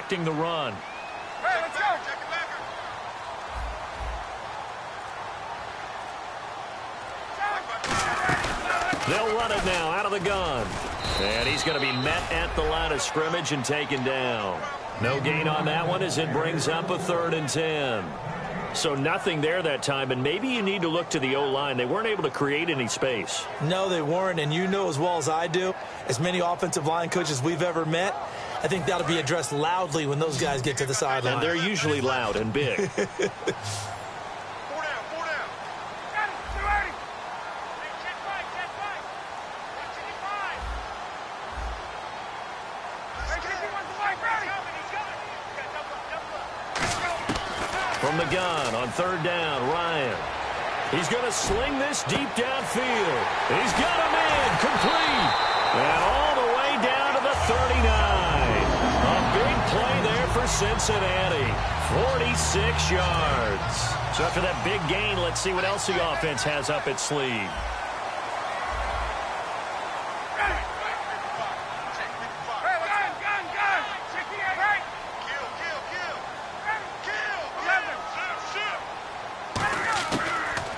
expecting the run. Hey, let's go. Check it back. They'll run it now out of the gun. And he's going to be met at the line of scrimmage and taken down. No gain on that one as it brings up a 3rd and 10. So nothing there that time, and maybe you need to look to the O-line. They weren't able to create any space. No, they weren't, and you know as well as I do, as many offensive line coaches we've ever met, I think that'll be addressed loudly when those guys get to the sideline. And they're usually loud and big. From the gun on 3rd down, Ryan. He's going to sling this deep downfield. He's got him in, complete. And all the way down to the 39. A big play there for Cincinnati. 46 yards. So after that big gain, let's see what else the offense has up its sleeve.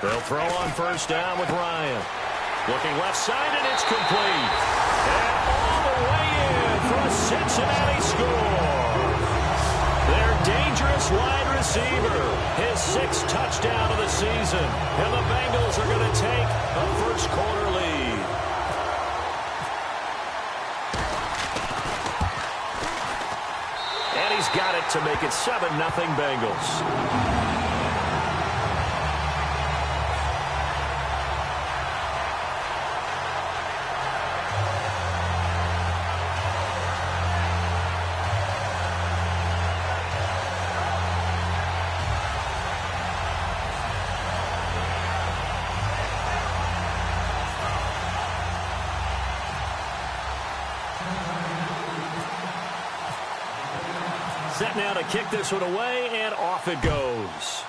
They'll throw on 1st down with Ryan. Looking left side, and it's complete. And all the way in for a Cincinnati score. Their dangerous wide receiver, his 6th touchdown of the season. And the Bengals are going to take a first-quarter lead. And he's got it to make it 7-0 Bengals. Set now to kick this one away, and off it goes.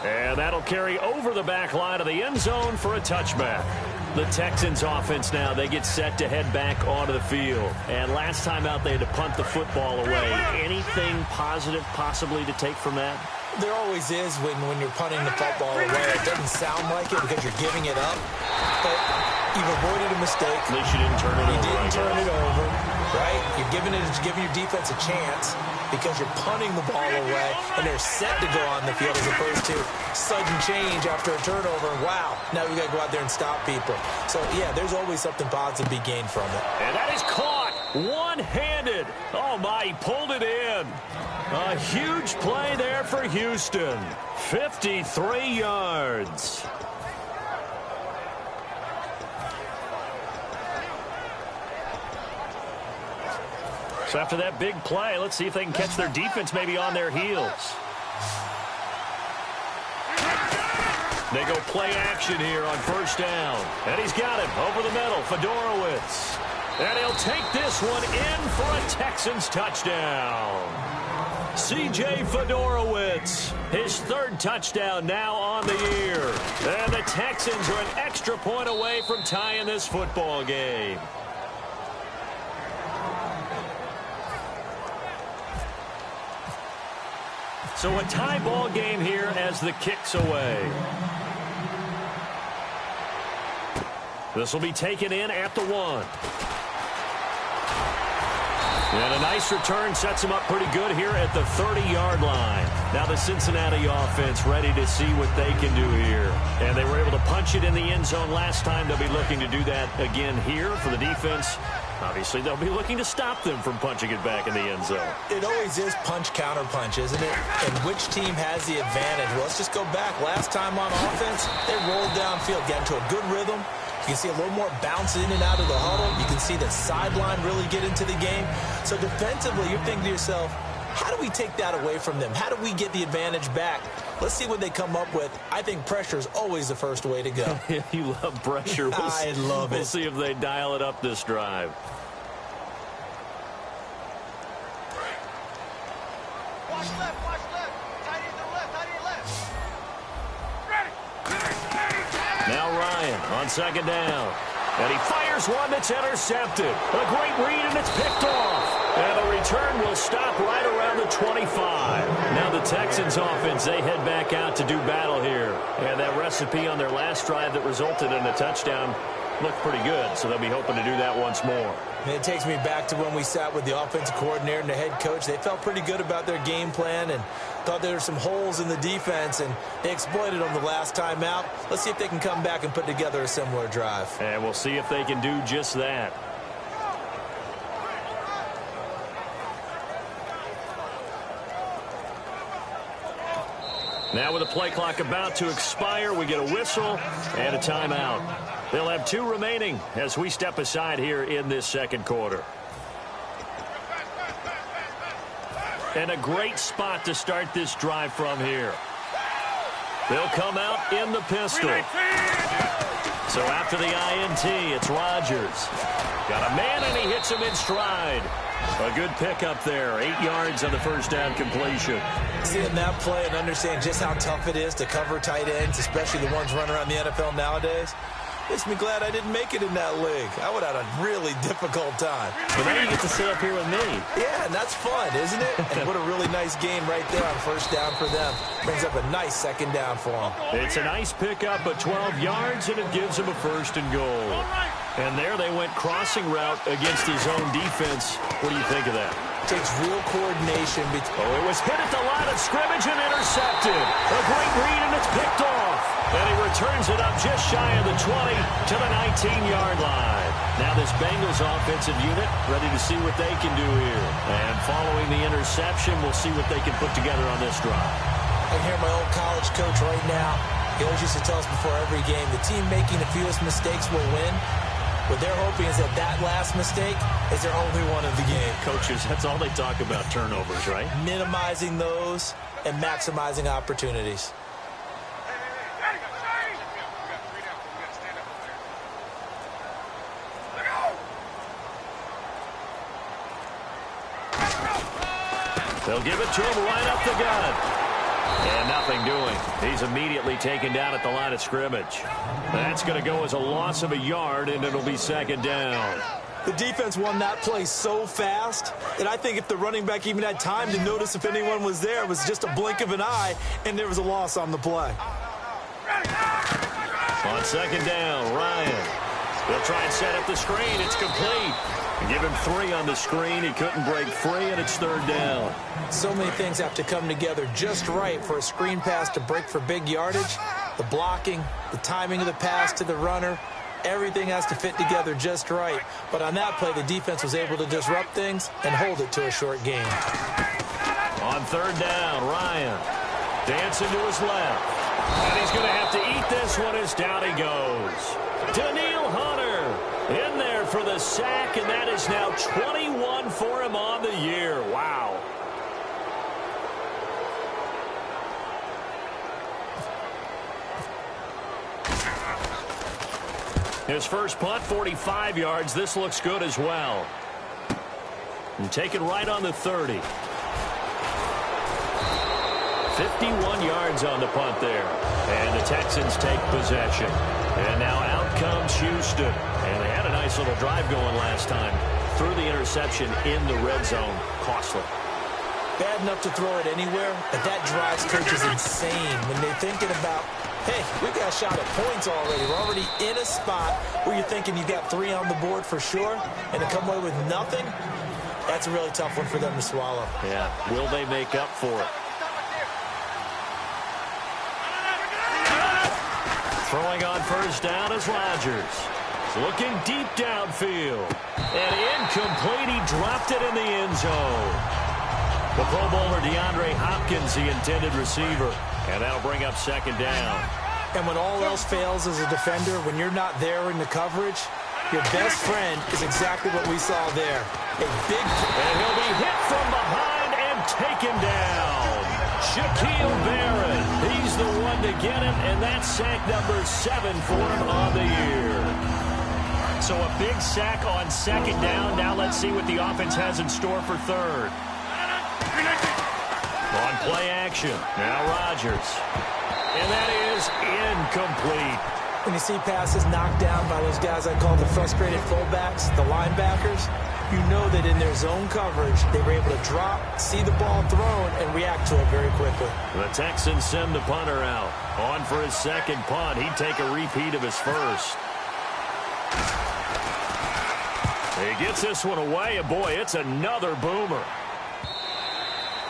And that'll carry over the back line of the end zone for a touchback. The Texans offense now, they get set to head back onto the field. And last time out, they had to punt the football away. Anything positive possibly to take from that? There always is when you're punting the football away. It doesn't sound like it because you're giving it up, but you've avoided a mistake. At least you didn't turn it over. You didn't turn it over, right? You're giving your defense a chance because you're punting the ball away, and they're set to go on the field as opposed to sudden change after a turnover. And wow, now we got to go out there and stop people. So, yeah, there's always something positive to be gained from it. And that is caught one-handed. Oh, my, he pulled it in. A huge play there for Houston. 53 yards. So after that big play, let's see if they can catch their defense maybe on their heels. They go play action here on 1st down. And he's got it over the middle, Fedorowicz. And he'll take this one in for a Texans touchdown. C.J. Fedorowicz, his 3rd touchdown now on the year. And the Texans are an extra point away from tying this football game. So a tie ball game here as the kick's away. This will be taken in at the 1. And a nice return sets him up pretty good here at the 30-yard line. Now the Cincinnati offense ready to see what they can do here. And they were able to punch it in the end zone last time. They'll be looking to do that again here for the defense. Obviously, they'll be looking to stop them from punching it back in the end zone. It always is punch-counter-punch, isn't it? And which team has the advantage? Well, let's just go back. Last time on offense, they rolled downfield, got into a good rhythm. You can see a little more bounce in and out of the huddle. You can see the sideline really get into the game. So defensively, you're thinking to yourself, how do we take that away from them? How do we get the advantage back? Let's see what they come up with. I think pressure is always the first way to go. You love pressure. I love it. We'll see if they dial it up this drive. Watch left, watch left. Tight end to the left, tight end left. Now Ryan on 2nd down. And he fires one that's intercepted. A great read stop right around the 25. Now the Texans offense, they head back out to do battle here. And that recipe on their last drive that resulted in a touchdown looked pretty good, so they'll be hoping to do that once more. And it takes me back to when we sat with the offensive coordinator and the head coach. They felt pretty good about their game plan and thought there were some holes in the defense, and they exploited them the last time out. Let's see if they can come back and put together a similar drive. And we'll see if they can do just that. Now with the play clock about to expire, we get a whistle and a timeout. They'll have 2 remaining as we step aside here in this second quarter. And a great spot to start this drive from here. They'll come out in the pistol. So after the INT, it's Rodgers. Got a man, and he hits him in stride. A good pickup there. 8 yards on the first down completion. Seeing that play and understand just how tough it is to cover tight ends, especially the ones running around the NFL nowadays, makes me glad I didn't make it in that league. I would have had a really difficult time. But now you get to sit up here with me. Yeah, and that's fun, isn't it? And what a really nice game right there on first down for them. Brings up a nice second down for them. It's a nice pickup of 12 yards, and it gives them a first and goal. And there they went crossing route against his own defense. What do you think of that? Takes real coordination. Oh, it was hit at the line of scrimmage and intercepted. A great read, and it's picked off. And he returns it up just shy of the 20 to the 19-yard line. Now this Bengals offensive unit ready to see what they can do here. And following the interception, we'll see what they can put together on this drive. I can hear my old college coach right now. He always used to tell us before every game, the team making the fewest mistakes will win. What they're hoping is that that last mistake is their only one of the game. Coaches, that's all they talk about, turnovers, right? Minimizing those and maximizing opportunities. They'll give it to him right up the gut. And nothing doing. He's immediately taken down at the line of scrimmage. That's going to go as a loss of a yard, and it'll be second down. The defense won that play so fast that I think if the running back even had time to notice if anyone was there, it was just a blink of an eye, and there was a loss on the play. On second down, Ryan. They'll try and set up the screen. It's complete. Give him 3 on the screen. He couldn't break free, and it's third down. So many things have to come together just right for a screen pass to break for big yardage. The blocking, the timing of the pass to the runner, everything has to fit together just right. But on that play, the defense was able to disrupt things and hold it to a short game. On third down, Ryan dancing to his left. And he's going to have to eat this one as down he goes. Daniil Hunter in there for the sack, and that is now 21 for him on the year. Wow. His first punt, 45 yards. This looks good as well. And taken right on the 30. 51 yards on the punt there. And the Texans take possession. And now out comes Houston. And they had a nice little drive going last time. Threw the interception in the red zone. Costly. Bad enough to throw it anywhere, but that drives coaches insane when they're thinking about, hey, we've got a shot at points already. We're already in a spot where you're thinking you've got 3 on the board for sure, and to come away with nothing, that's a really tough one for them to swallow. Yeah, will they make up for it? Throwing on first down is Rodgers. Looking deep downfield. And incomplete. He dropped it in the end zone. The Pro Bowler DeAndre Hopkins, the intended receiver. And that'll bring up second down. And when all else fails as a defender, when you're not there in the coverage, your best friend is exactly what we saw there. A big... And he'll be hit from behind and taken down. Shaquille Barrett. He's the one to get him, and that's sack number 7 for him on the year. So a big sack on second down. Now let's see what the offense has in store for third. On play action. Now Rodgers. And that is incomplete. When you see passes knocked down by those guys I call the frustrated fullbacks, the linebackers, you know that in their zone coverage, they were able to drop, see the ball thrown, and react to it very quickly. The Texans send the punter out. On for his second punt. He'd take a repeat of his first. He gets this one away, and boy, it's another boomer.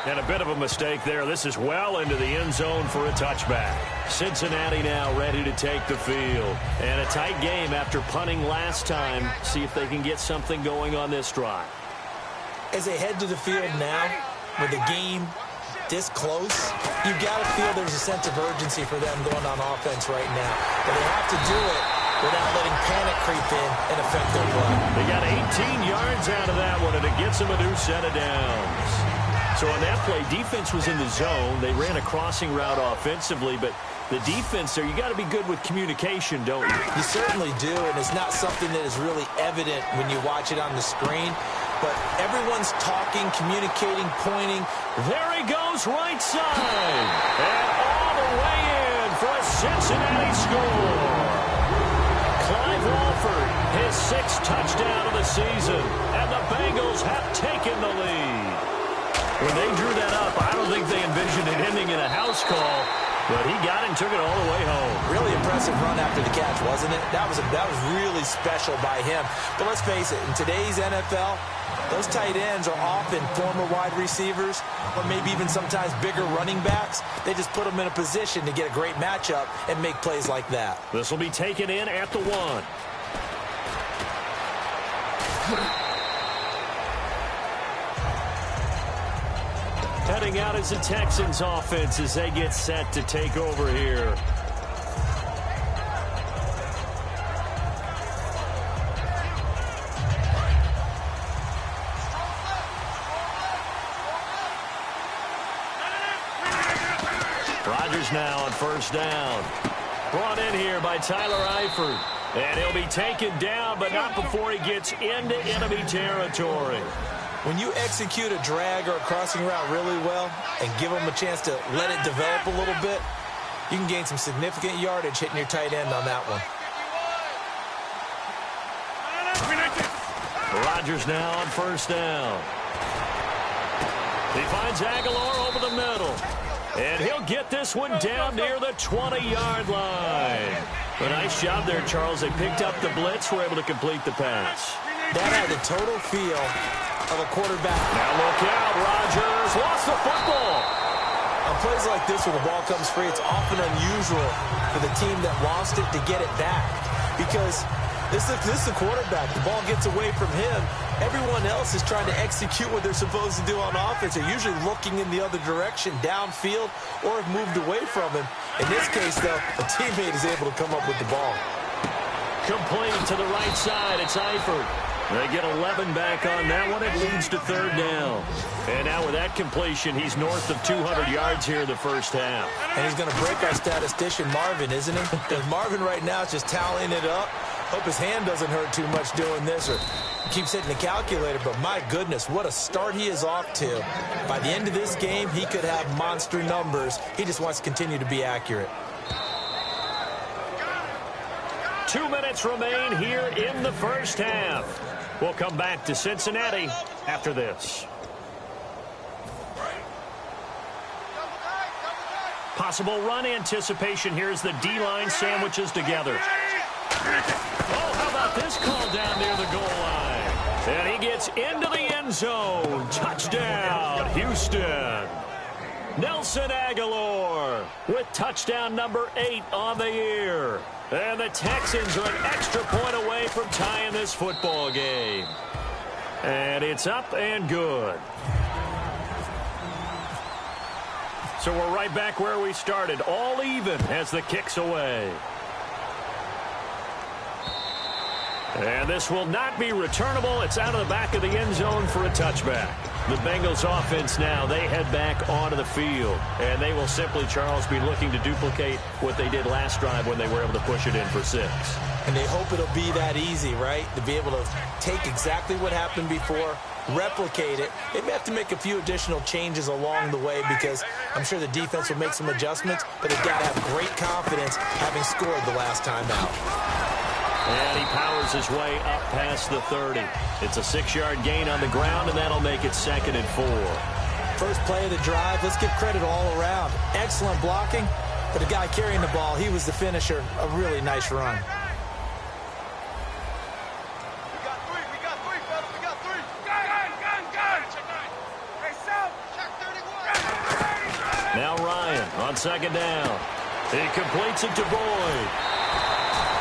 And a bit of a mistake there. This is well into the end zone for a touchback. Cincinnati now ready to take the field. And a tight game after punting last time. See if they can get something going on this drive. As they head to the field now, with the game this close, you've got to feel there's a sense of urgency for them going on offense right now. But they have to do it without letting panic creep in and affect their play. They got 18 yards out of that one, and it gets them a new set of downs. So on that play, defense was in the zone. They ran a crossing route offensively, but the defense there, you got to be good with communication, don't you? You certainly do, and it's not something that is really evident when you watch it on the screen. But everyone's talking, communicating, pointing. There he goes, right side. And all the way in for a Cincinnati score. Clive Walford, his 6th touchdown of the season. And the Bengals have taken the lead. When they drew that up, I don't think they envisioned it ending in a house call. But he got it and took it all the way home. Really impressive run after the catch, wasn't it? That was really special by him. But let's face it, in today's NFL, those tight ends are often former wide receivers or maybe even sometimes bigger running backs. They just put them in a position to get a great matchup and make plays like that. This will be taken in at the 1. Heading out is the Texans offense as they get set to take over here. Rodgers now on first down. Brought in here by Tyler Eifert. And he'll be taken down, but not before he gets into enemy territory. When you execute a drag or a crossing route really well and give them a chance to let it develop a little bit, you can gain some significant yardage hitting your tight end on that one. Rodgers now on first down. He finds Aguilar over the middle. And he'll get this one down near the 20-yard line. A nice job there, Charles. They picked up the blitz, were able to complete the pass. That had the total feel of a quarterback. Now look out, Rodgers lost the football. On plays like this where the ball comes free, it's often unusual for the team that lost it to get it back. Because this is the quarterback. The ball gets away from him. Everyone else is trying to execute what they're supposed to do on offense. They're usually looking in the other direction, downfield, or have moved away from him. In this case, though, a teammate is able to come up with the ball. Complete to the right side. It's Eifert. They get 11 back on that one. It leads to third down. And now with that completion, he's north of 200 yards here in the first half. And he's going to break our statistician, Marvin, isn't he? Because Marvin right now is just tallying it up. Hope his hand doesn't hurt too much doing this or keeps hitting the calculator. But my goodness, what a start he is off to. By the end of this game, he could have monster numbers. He just wants to continue to be accurate. 2 minutes remain here in the first half. We'll come back to Cincinnati after this. Possible run anticipation here as the D-line sandwiches together. Oh, how about this call down near the goal line? And he gets into the end zone. Touchdown, Houston. Nelson Aguilar with touchdown number 8 on the year. And the Texans are an extra point away from tying this football game. And it's up and good. So we're right back where we started, all even as the kick's away. And this will not be returnable. It's out of the back of the end zone for a touchback. The Bengals offense now, they head back onto the field. And they will simply, Charles, be looking to duplicate what they did last drive when they were able to push it in for 6. And they hope it'll be that easy, right? To be able to take exactly what happened before, replicate it. They may have to make a few additional changes along the way because I'm sure the defense will make some adjustments, but they've got to have great confidence having scored the last time out. And he powers his way up past the 30. It's a 6-yard gain on the ground, and that'll make it 2nd and 4. First play of the drive, let's give credit all around. Excellent blocking, but the guy carrying the ball, he was the finisher. A really nice run. We got three, fella. We got three. Gun. Hey, South. Check 31. Now Ryan on 2nd down. He completes it to Boyd.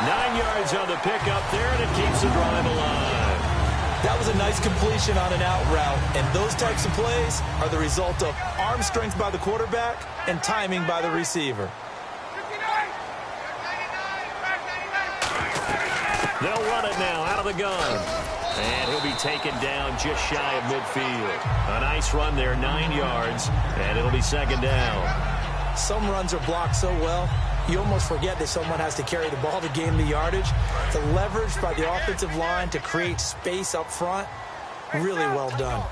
9 yards on the pickup there, and it keeps the drive alive. That was a nice completion on an out route, and those types of plays are the result of arm strength by the quarterback and timing by the receiver. They'll run it now out of the gun. And he'll be taken down just shy of midfield. A nice run there, 9 yards, and it'll be 2nd down. Some runs are blocked so well, you almost forget that someone has to carry the ball to gain the yardage. The leverage by the offensive line to create space up front, really well done.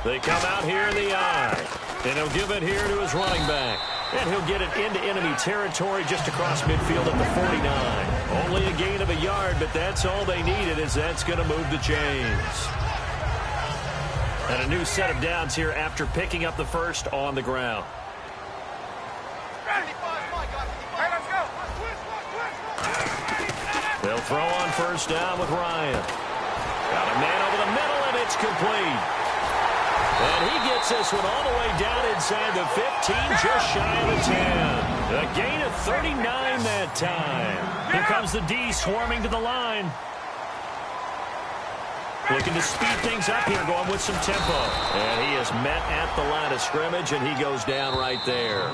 They come out here in the eye, and he'll give it here to his running back. And he'll get it into enemy territory just across midfield at the 49. Only a gain of a yard, but that's all they needed, as that's going to move the chains. And a new set of downs here after picking up the first on the ground. They'll throw on 1st down with Ryan. Got a man over the middle, and it's complete. And he gets this one all the way down inside the 15, just shy of the 10. A gain of 39 that time. Here comes the D swarming to the line. Looking to speed things up here, going with some tempo. And he is met at the line of scrimmage, and he goes down right there.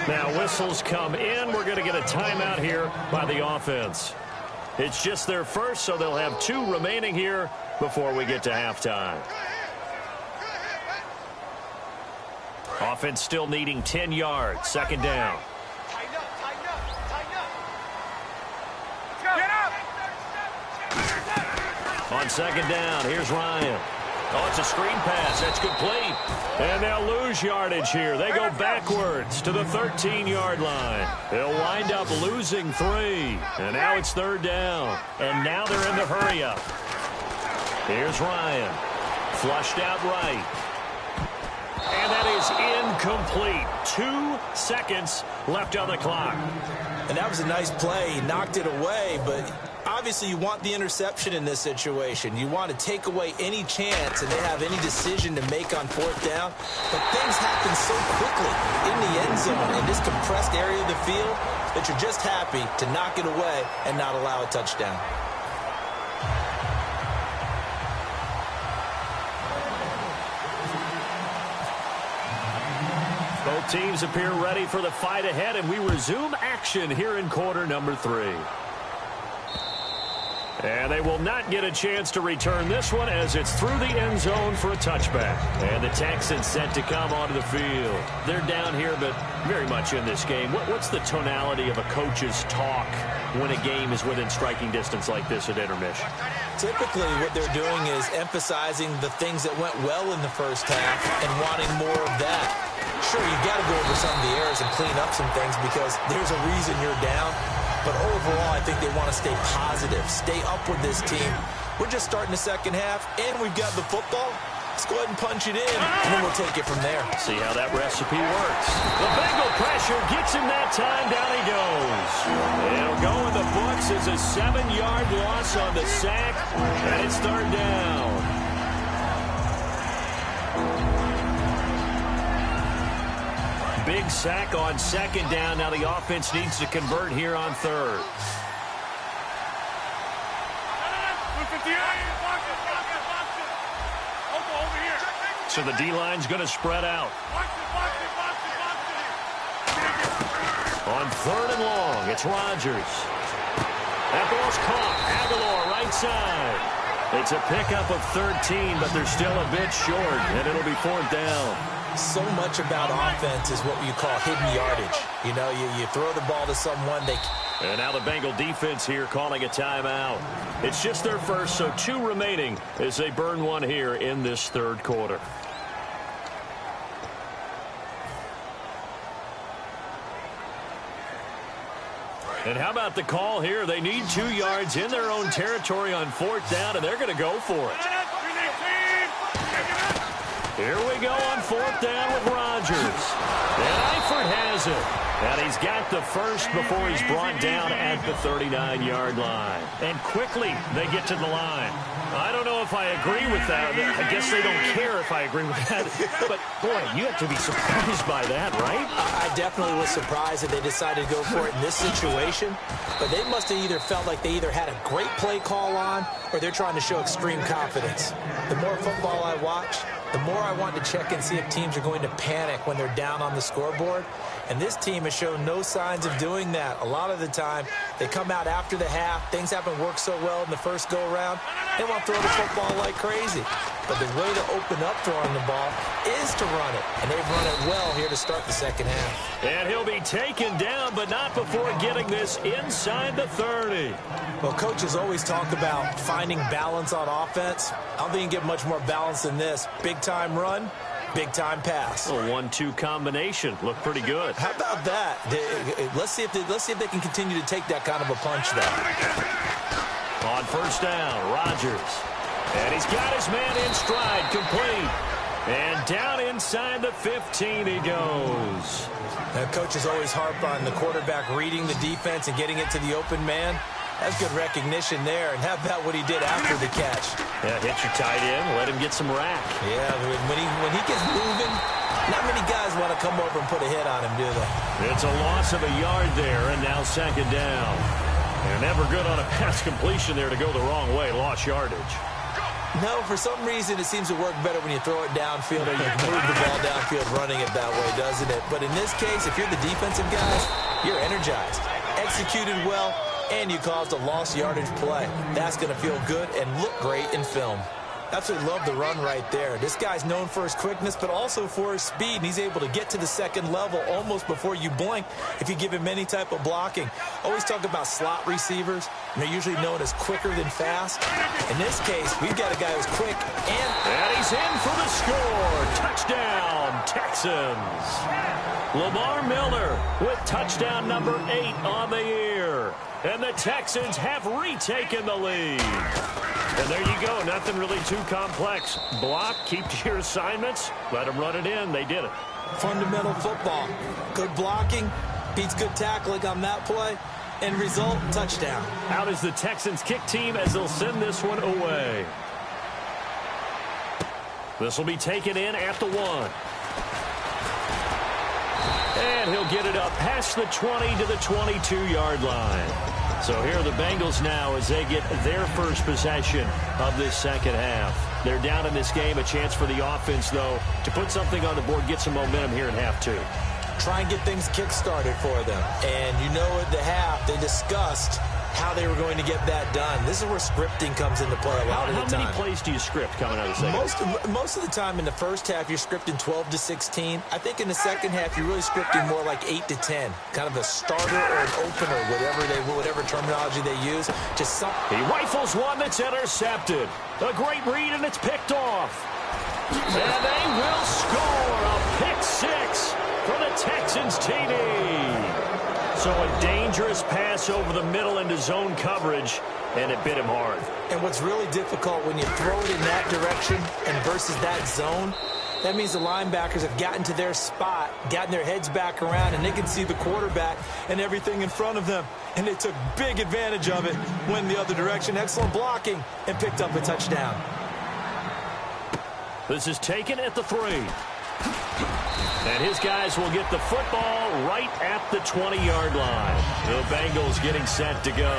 Now whistles come in. We're going to get a timeout here by the offense. It's just their first, so they'll have 2 remaining here before we get to halftime. Offense still needing 10 yards. 2nd down. Tighten up. Get up. On 2nd down, here's Ryan. Oh, it's a screen pass. That's complete. And they'll lose yardage here. They go backwards to the 13-yard line. They'll wind up losing 3. And now it's 3rd down. And now they're in the hurry-up. Here's Ryan. Flushed out right. And that is incomplete. 2 seconds left on the clock. And that was a nice play. He knocked it away, but obviously you want the interception in this situation. You want to take away any chance and they have any decision to make on 4th down. But things happen so quickly in the end zone in this compressed area of the field that you're just happy to knock it away and not allow a touchdown. Both teams appear ready for the fight ahead, and we resume action here in quarter number 3. And they will not get a chance to return this one as it's through the end zone for a touchback. And the Texans set to come onto the field. They're down here, but very much in this game. What's the tonality of a coach's talk when a game is within striking distance like this at intermission? Typically, what they're doing is emphasizing the things that went well in the first half and wanting more of that. Sure, you've got to go over some of the errors and clean up some things because there's a reason you're down. But overall, I think they want to stay positive, stay up with this team. We're just starting the second half, and we've got the football. Let's go ahead and punch it in, and then we'll take it from there. See how that recipe works. The Bengal pressure gets him that time. Down he goes. It'll go in the books as a 7-yard loss on the sack, and it's 3rd down. Big sack on 2nd down. Now the offense needs to convert here on 3rd. So the D-line's going to spread out. On 3rd and long, it's Rodgers. That ball's caught. Aguilar right side. It's a pickup of 13, but they're still a bit short, and it'll be 4th down. So much about offense is what you call hidden yardage. You know, you throw the ball to someone, And now the Bengal defense here calling a timeout. It's just their first, so 2 remaining as they burn one here in this 3rd quarter. And how about the call here? They need 2 yards in their own territory on 4th down, and they're going to go for it. Here we go on 4th down with Rodgers. And Eifert has it. And he's got the first before he's brought down at the 39-yard line. And quickly they get to the line. I don't know if I agree with that. I guess they don't care if I agree with that. But, boy, you have to be surprised by that, right? I definitely was surprised that they decided to go for it in this situation. But they must have either felt like they either had a great play call on or they're trying to show extreme confidence. The more football I watch, the more I want to check and see if teams are going to panic when they're down on the scoreboard. And this team has shown no signs of doing that. A lot of the time, they come out after the half. Things haven't worked so well in the first go-around. They want to throw the football like crazy. But the way to open up throwing the ball is to run it. And they've run it well here to start the second half. And he'll be taken down, but not before getting this inside the 30. Well, coaches always talk about finding balance on offense. I don't think you can get much more balance than this. Big-time run, big-time pass. A 1-2 combination. Looked pretty good. How about that? Let's see if they can continue to take that kind of a punch there. On 1st down, Rodgers. And he's got his man in stride, complete. And down inside the 15 he goes. Now, coaches always harp on the quarterback reading the defense and getting it to the open man. That's good recognition there. And how about what he did after the catch? Yeah, hit your tight end, let him get some rack. Yeah, when he gets moving, not many guys want to come over and put a hit on him, do they? It's a loss of a yard there, and now 2nd down. They're never good on a pass completion there to go the wrong way. Lost yardage. No, for some reason it seems to work better when you throw it downfield or you move the ball downfield running it that way, doesn't it? But in this case, if you're the defensive guys, you're energized, executed well, and you caused a lost yardage play. That's going to feel good and look great in film. Absolutely love the run right there. This guy's known for his quickness, but also for his speed, and he's able to get to the second level almost before you blink if you give him any type of blocking. Always talk about slot receivers, and they're usually known as quicker than fast. In this case, we've got a guy who's quick, and he's in for the score. Touchdown, Texans. Lamar Miller with touchdown number 8 on the year. And the Texans have retaken the lead. And there you go. Nothing really too complex. Block, keep to your assignments, let them run it in. They did it. Fundamental football. Good blocking, beats good tackling on that play. End result, touchdown. Out is the Texans kick team as they'll send this one away. This will be taken in at the 1. And he'll get it up past the 20 to the 22-yard line. So here are the Bengals now as they get their first possession of this second half. They're down in this game. A chance for the offense, though, to put something on the board, get some momentum here in half 2. Try and get things kick-started for them. And you know at the half, they discussed how they were going to get that done. This is where scripting comes into play a lot of the time. How many plays do you script coming out of the second half? Most of the time in the first half, you're scripting 12 to 16. I think in the second half, you're really scripting more like 8 to 10. Kind of a starter or an opener, whatever terminology they use. Just something. He rifles one that's intercepted. A great read, and it's picked off. And they will score a pick 6 for the Texans TD. So a dangerous pass over the middle into zone coverage, and it bit him hard. And what's really difficult when you throw it in that direction and versus that zone, that means the linebackers have gotten to their spot, gotten their heads back around, and they can see the quarterback and everything in front of them. And they took big advantage of it, went the other direction. Excellent blocking, and picked up a touchdown. This is taken at the 3. And his guys will get the football right at the 20-yard line. The Bengals getting set to go.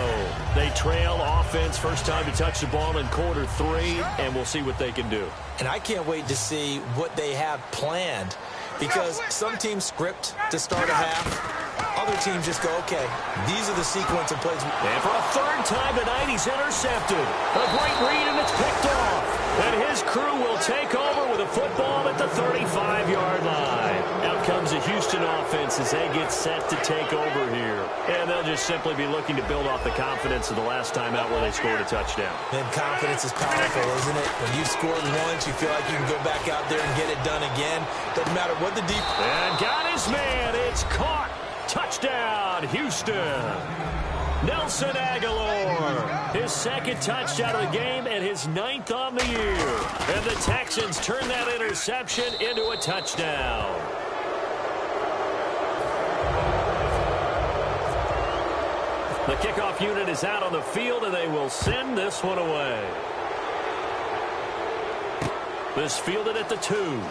They trail offense, first time to touch the ball in quarter 3, and we'll see what they can do. And I can't wait to see what they have planned, because some teams script to start a half. Other teams just go, okay, these are the sequence of plays. And for a 3rd time tonight, he's intercepted. A great read, and it's picked off. And his crew will take over with a football at the 35-yard line. Out comes the Houston offense as they get set to take over here. And they'll just simply be looking to build off the confidence of the last time out where they scored a touchdown. And confidence is powerful, isn't it? When you've scored once, you feel like you can go back out there and get it done again. Doesn't matter what the deep... And got his man. It's caught. Touchdown, Houston. Nelson Aguilar, his second touchdown of the game and his 9th on the year. And the Texans turn that interception into a touchdown. The kickoff unit is out on the field, and they will send this one away. This fielded at the 2.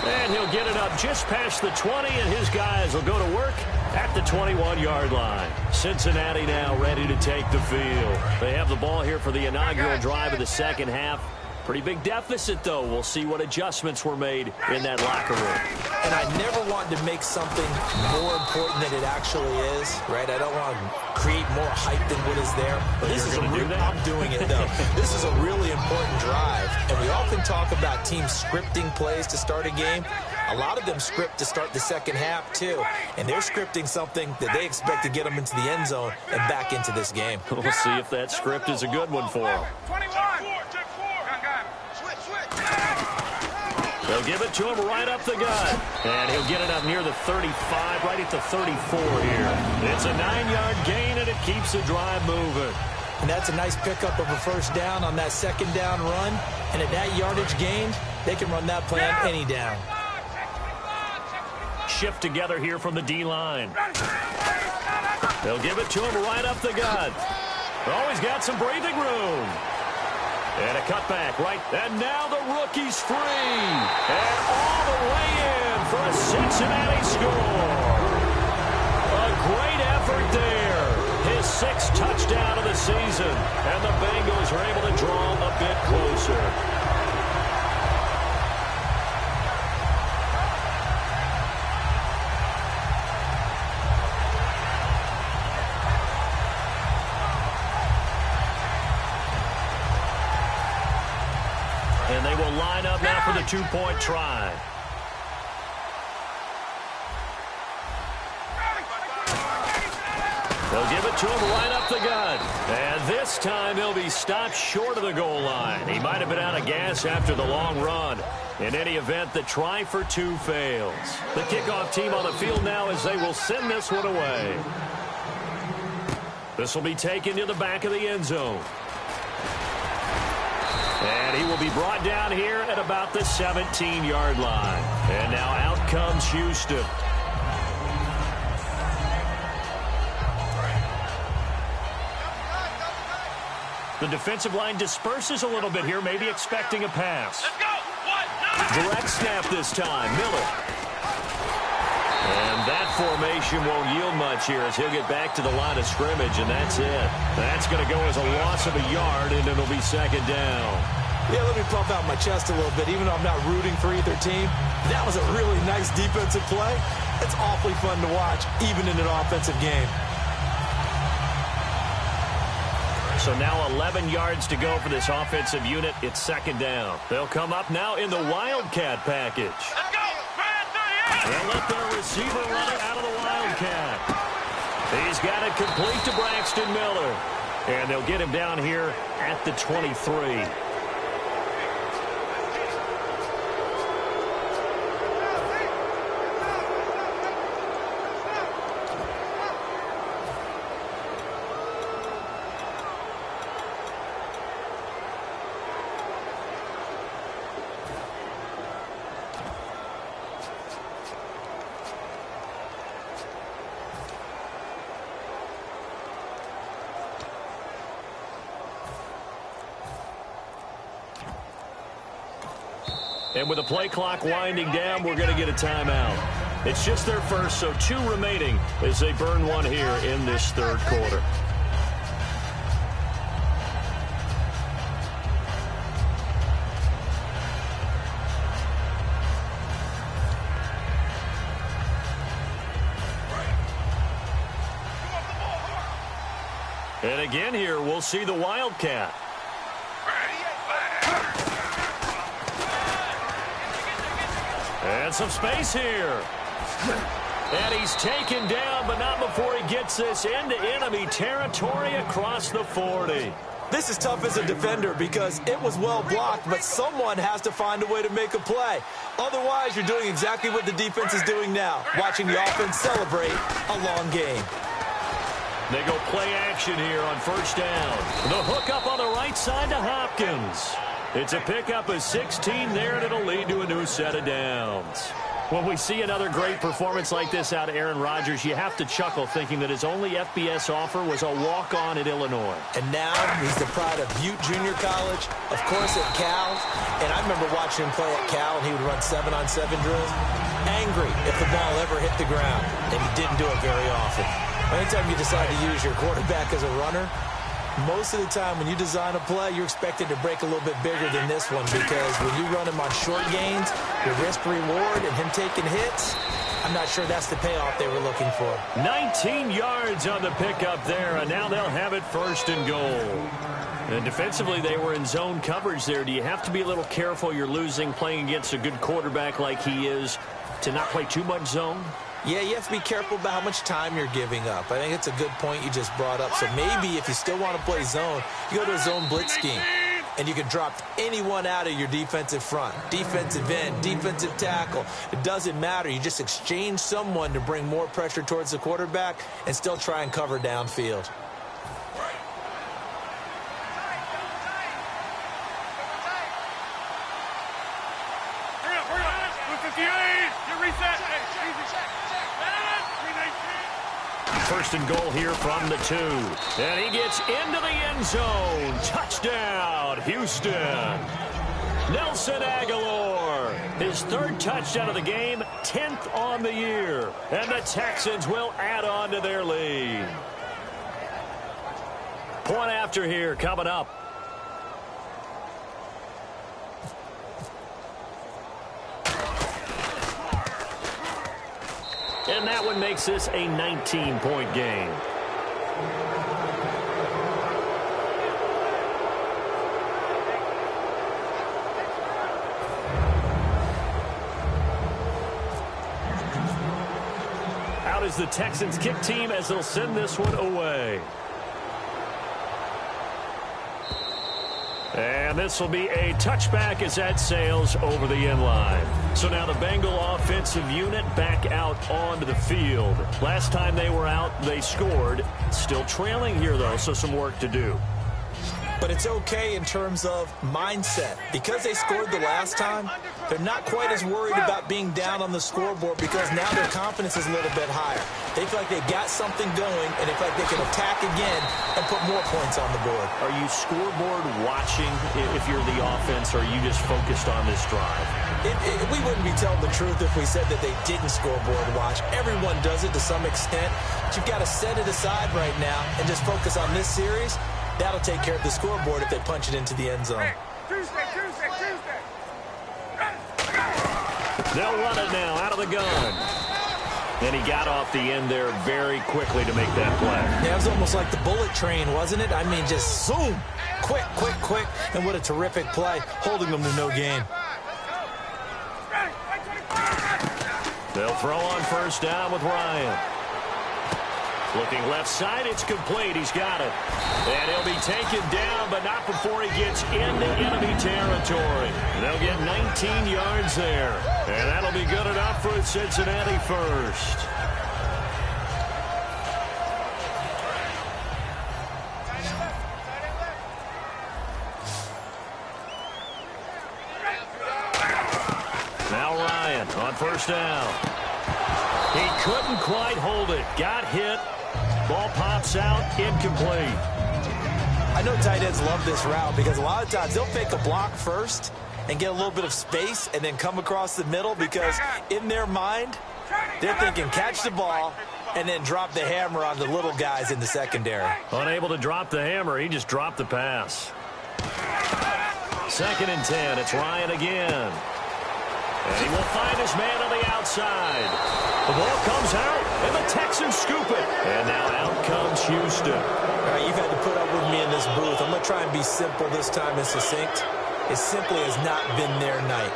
And he'll get it up just past the 20, and his guys will go to work at the 21-yard line. Cincinnati now ready to take the field. They have the ball here for the inaugural drive of the second half. Pretty big deficit, though. We'll see what adjustments were made in that locker room. And I never want to make something more important than it actually is, right? I don't want to create more hype than what is there. But this is I'm doing it, though. This is a really important drive. And we often talk about teams scripting plays to start a game. A lot of them script to start the second half, too. And they're scripting something that they expect to get them into the end zone and back into this game. We'll see if that script is a good one for them. 21. They'll give it to him right up the gut. And he'll get it up near the 35, right at the 34 here. It's a 9-yard gain, and it keeps the drive moving. And that's a nice pickup of a first down on that second down run. And at that yardage gained, they can run that play on any down. Shift together here from the D-line. They'll give it to him right up the gut. Oh, he's got some breathing room. And a cutback, right? And now the rookie's free. And all the way in for a Cincinnati score. A great effort there. His 6th touchdown of the season. And the Bengals are able to draw a bit closer. And they will line up now for the 2-point try. They'll give it to him right up the gut. And this time he'll be stopped short of the goal line. He might have been out of gas after the long run. In any event, the try for 2 fails. The kickoff team on the field now as they will send this one away. This will be taken to the back of the end zone. And he will be brought down here at about the 17-yard line. And now out comes Houston. The defensive line disperses a little bit here, maybe expecting a pass. Let's go. Direct snap this time, Miller. And that formation won't yield much here as he'll get back to the line of scrimmage, and that's it. That's going to go as a loss of a yard, and it'll be second down. Yeah, let me puff out my chest a little bit. Even though I'm not rooting for either team, that was a really nice defensive play. It's awfully fun to watch, even in an offensive game. So now 11 yards to go for this offensive unit. It's second down. They'll come up now in the Wildcat package. Let's go. They'll let their receiver run it out of the Wildcat. He's got it complete to Braxton Miller. And they'll get him down here at the 23. And with the play clock winding down, we're going to get a timeout. It's just their first, so 2 remaining as they burn one here in this third quarter. And again here, we'll see the Wildcat. And some space here. And he's taken down, but not before he gets this into enemy territory across the 40. This is tough as a defender because it was well blocked, but someone has to find a way to make a play. Otherwise, you're doing exactly what the defense is doing now, watching the offense celebrate a long game. They go play action here on first down. The hook up on the right side to Hopkins. It's a pickup of 16 there, and it'll lead to a new set of downs. When we see another great performance like this out of Aaron Rodgers, you have to chuckle thinking that his only FBS offer was a walk-on at Illinois. And now he's the pride of Butte Junior College, of course at Cal. And I remember watching him play at Cal, and he would run 7-on-7 drills. Angry if the ball ever hit the ground, and he didn't do it very often. Anytime you decide to use your quarterback as a runner, most of the time when you design a play, you're expected to break a little bit bigger than this one because when you run him on short gains, the risk-reward and him taking hits, I'm not sure that's the payoff they were looking for. 19 yards on the pickup there, and now they'll have it first and goal. And defensively, they were in zone coverage there. Do you have to be a little careful you're losing playing against a good quarterback like he is to not play too much zone? Yeah, you have to be careful about how much time you're giving up. I think it's a good point you just brought up. So maybe if you still want to play zone, you go to a zone blitz scheme. And you can drop anyone out of your defensive front. Defensive end, defensive tackle. It doesn't matter. You just exchange someone to bring more pressure towards the quarterback and still try and cover downfield. First and goal here from the 2. And he gets into the end zone. Touchdown, Houston. Nelson Aguilar, his 3rd touchdown of the game, 10th on the year. And the Texans will add on to their lead. Point after here coming up. And that one makes this a 19-point game. Out is the Texans kick team as they'll send this one away. And this will be a touchback as that sails over the end line. So now the Bengal offensive unit back out onto the field. Last time they were out, they scored. Still trailing here, though, so some work to do. But it's okay in terms of mindset. Because they scored the last time, they're not quite as worried about being down on the scoreboard because now their confidence is a little bit higher. They feel like they've got something going, and they feel like they can attack again and put more points on the board. Are you scoreboard watching if you're the offense, or are you just focused on this drive? We wouldn't be telling the truth if we said that they didn't scoreboard watch. Everyone does it to some extent. But you've got to set it aside right now and just focus on this series. That'll take care of the scoreboard if they punch it into the end zone. Tuesday. They'll run it now out of the gun. And he got off the end there very quickly to make that play. Yeah, it was almost like the bullet train, wasn't it? I mean, just zoom. Quick. And what a terrific play, holding them to no gain. They'll throw on first down with Ryan. Looking left side, it's complete. He's got it. And he'll be taken down, but not before he gets into enemy territory. They'll get 19 yards there. And that'll be good enough for a Cincinnati first. Now Ryan on first down. He couldn't quite hold it. Got hit. Ball pops out, incomplete. I know tight ends love this route because a lot of times they'll fake a block first and get a little bit of space and then come across the middle because in their mind, they're thinking catch the ball and then drop the hammer on the little guys in the secondary. Unable to drop the hammer, he just dropped the pass. 2nd and 10, it's Ryan again. And he will find his man on the outside. The ball comes out, and the Texans scoop it. And now out comes Houston. All right, you've had to put up with me in this booth. I'm going to try and be simple this time and succinct. It simply has not been their night.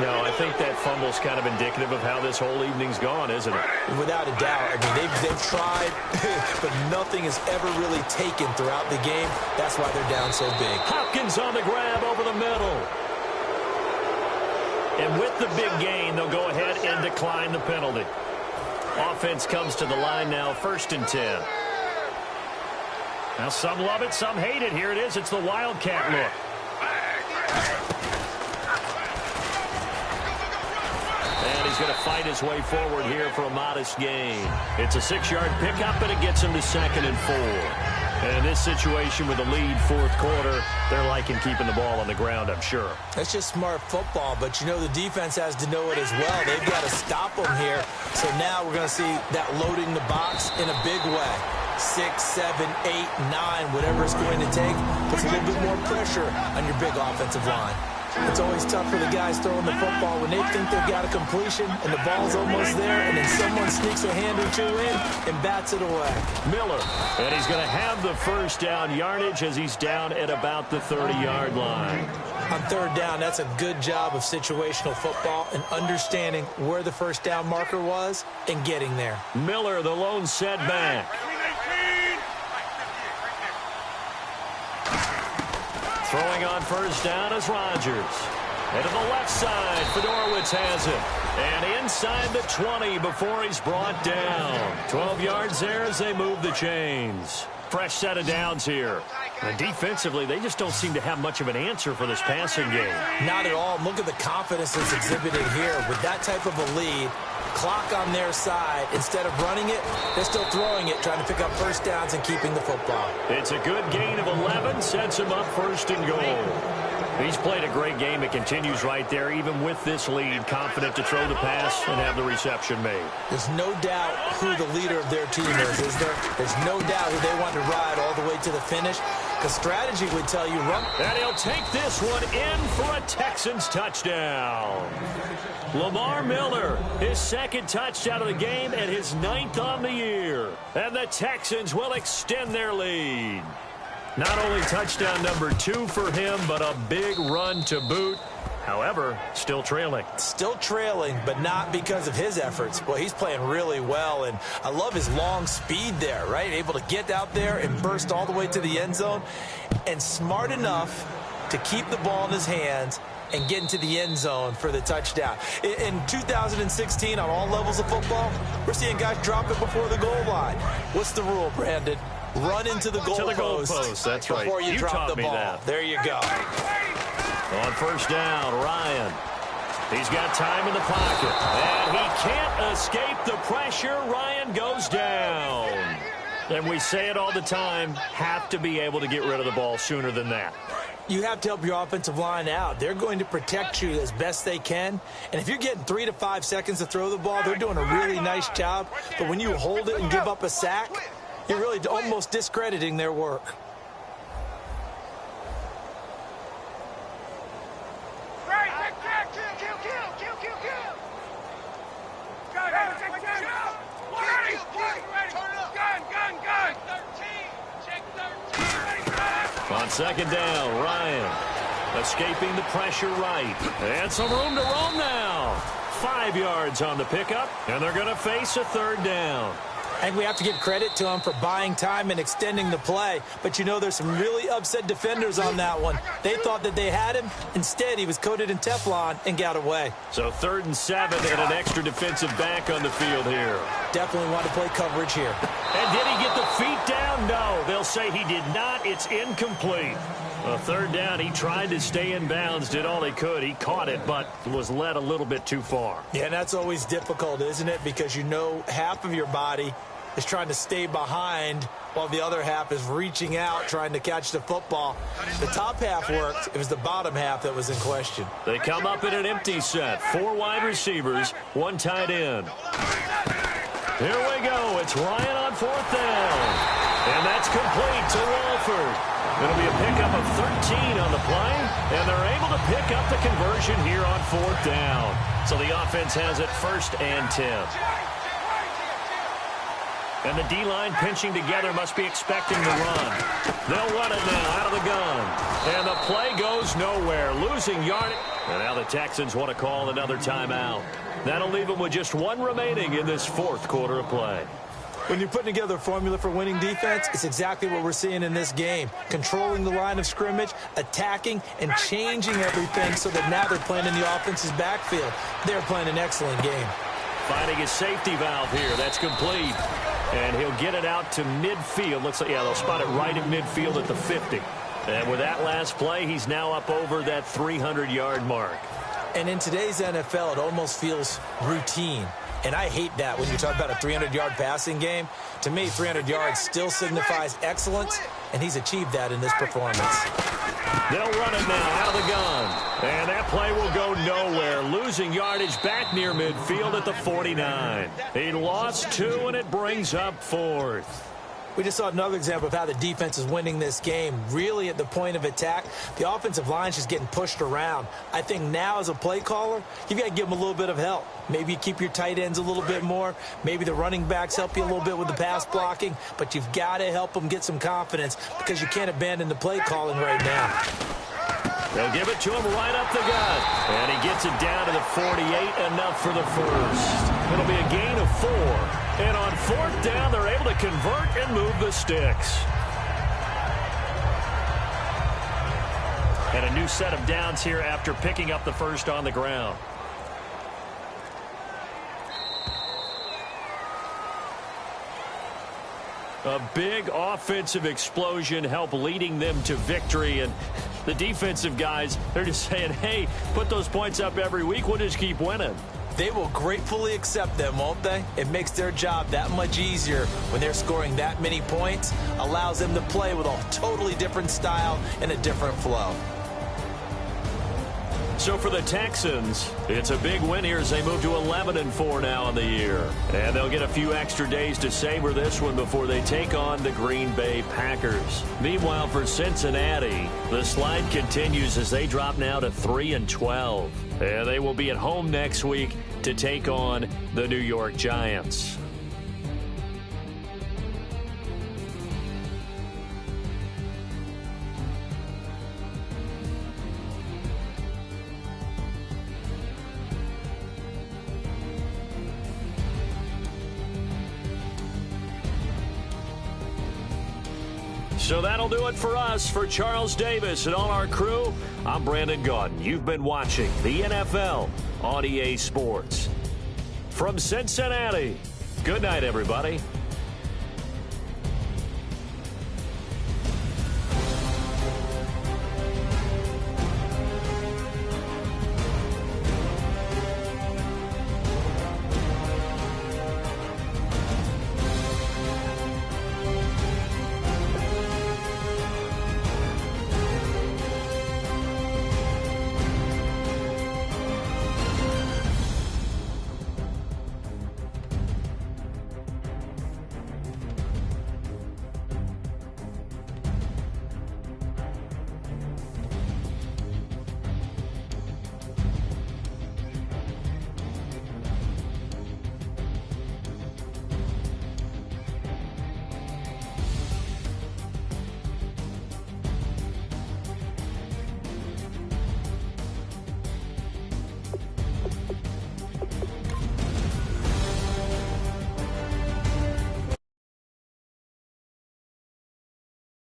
No, I think that fumble's kind of indicative of how this whole evening's gone, isn't it? Without a doubt. I mean, they've tried, but nothing is ever really taken throughout the game. That's why they're down so big. Hopkins on the grab over the middle. And with the big gain, they'll go ahead and decline the penalty. Offense comes to the line now, 1st and 10. Now, some love it, some hate it. Here it is. It's the Wildcat look. And he's going to fight his way forward here for a modest gain. It's a 6-yard pickup, and it gets him to 2nd and 4. And in this situation with the lead 4th quarter, they're liking keeping the ball on the ground, I'm sure. That's just smart football, but you know the defense has to know it as well. They've got to stop them here. So now we're going to see that loading the box in a big way. 6, 7, 8, 9, whatever it's going to take, puts a little bit more pressure on your big offensive line. It's always tough for the guys throwing the football when they think they've got a completion and the ball's almost there, and then someone sneaks a hand or two in and bats it away. Miller, and he's going to have the first down yardage as he's down at about the 30-yard line. On 3rd down, that's a good job of situational football and understanding where the first down marker was and getting there. Miller, the lone setback. Throwing on first down is Rodgers. And to the left side, Fedorowicz has it. And inside the 20 before he's brought down. 12 yards there as they move the chains. Fresh set of downs here. And defensively, they just don't seem to have much of an answer for this passing game. Not at all. Look at the confidence that's exhibited here. With that type of a lead, clock on their side, instead of running it, they're still throwing it, trying to pick up first downs and keeping the football. It's a good gain of 11, sets him up 1st and goal. He's played a great game. It continues right there, even with this lead, confident to throw the pass and have the reception made. There's no doubt who the leader of their team is there? There's no doubt who they want to ride all the way to the finish. Because strategy would tell you run. And he'll take this one in for a Texans touchdown. Lamar Miller, his 2nd touchdown of the game and his 9th on the year. And the Texans will extend their lead. Not only touchdown number 2 for him, but a big run to boot. However, still trailing. Still trailing, but not because of his efforts. Well, he's playing really well, and I love his long speed there, right? Able to get out there and burst all the way to the end zone, and smart enough to keep the ball in his hands and get into the end zone for the touchdown. In 2016, on all levels of football, we're seeing guys drop it before the goal line. What's the rule, Brandon? Run into the goalpost. That's right. Before you drop the ball. That. There you go. On first down, Ryan. He's got time in the pocket. And he can't escape the pressure. Ryan goes down. And we say it all the time, have to be able to get rid of the ball sooner than that. You have to help your offensive line out. They're going to protect you as best they can. And if you're getting 3 to 5 seconds to throw the ball, they're doing a really nice job. But when you hold it and give up a sack, you're really almost discrediting their work. On 2nd down, Ryan escaping the pressure right. And some room to roam now. 5 yards on the pickup, and they're going to face a 3rd down. I think we have to give credit to him for buying time and extending the play. But, you know, there's some really upset defenders on that one. They thought that they had him. Instead, he was coated in Teflon and got away. So 3rd and 7 and an extra defensive back on the field here. Definitely want to play coverage here. And did he get the feet down? No, they'll say he did not. It's incomplete. A 3rd down, he tried to stay in bounds, did all he could. He caught it, but was led a little bit too far. Yeah, and that's always difficult, isn't it? Because you know half of your body is trying to stay behind while the other half is reaching out, trying to catch the football. The top half worked. It was the bottom half that was in question. They come up in an empty set. 4 wide receivers, 1 tight end. Here we go. It's Ryan on 4th down. And that's complete to Walford. It'll be a pickup of 13 on the play, and they're able to pick up the conversion here on 4th down. So the offense has it 1st and 10. And the D-line pinching together must be expecting the run. They'll run it now out of the gun. And the play goes nowhere, losing yardage. And now the Texans want to call another timeout. That'll leave them with just one remaining in this fourth quarter of play. When you're putting together a formula for winning defense, it's exactly what we're seeing in this game. Controlling the line of scrimmage, attacking, and changing everything so that now they're playing in the offense's backfield. They're playing an excellent game. Finding his safety valve here. That's complete. And he'll get it out to midfield. Looks like, yeah, they'll spot it right at midfield at the 50. And with that last play, he's now up over that 300-yard mark. And in today's NFL, it almost feels routine. And I hate that when you talk about a 300-yard passing game. To me, 300 yards still signifies excellence, and he's achieved that in this performance. They'll run it now out of the gun. And that play will go nowhere. Losing yardage back near midfield at the 49. He lost 2, and it brings up 4th. We just saw another example of how the defense is winning this game. Really at the point of attack, the offensive line's just getting pushed around. I think now as a play caller, you've got to give them a little bit of help. Maybe you keep your tight ends a little bit more. Maybe the running backs help you a little bit with the pass blocking. But you've got to help them get some confidence because you can't abandon the play calling right now. They'll give it to him right up the gut. And he gets it down to the 48, enough for the first. It'll be a gain of 4. And on 4th down, they're able to convert and move the sticks. And a new set of downs here after picking up the first on the ground. A big offensive explosion helped leading them to victory. And the defensive guys, they're just saying, hey, put those points up every week. We'll just keep winning. They will gratefully accept them, won't they? It makes their job that much easier when they're scoring that many points. Allows them to play with a totally different style and a different flow. So for the Texans, it's a big win here as they move to 11-4 now in the year. And they'll get a few extra days to savor this one before they take on the Green Bay Packers. Meanwhile, for Cincinnati, the slide continues as they drop now to 3-12. And they will be at home next week to take on the New York Giants. So that'll do it for us. For Charles Davis and all our crew, I'm Brandon Gaudin. You've been watching the NFL on EA Sports. From Cincinnati, good night, everybody.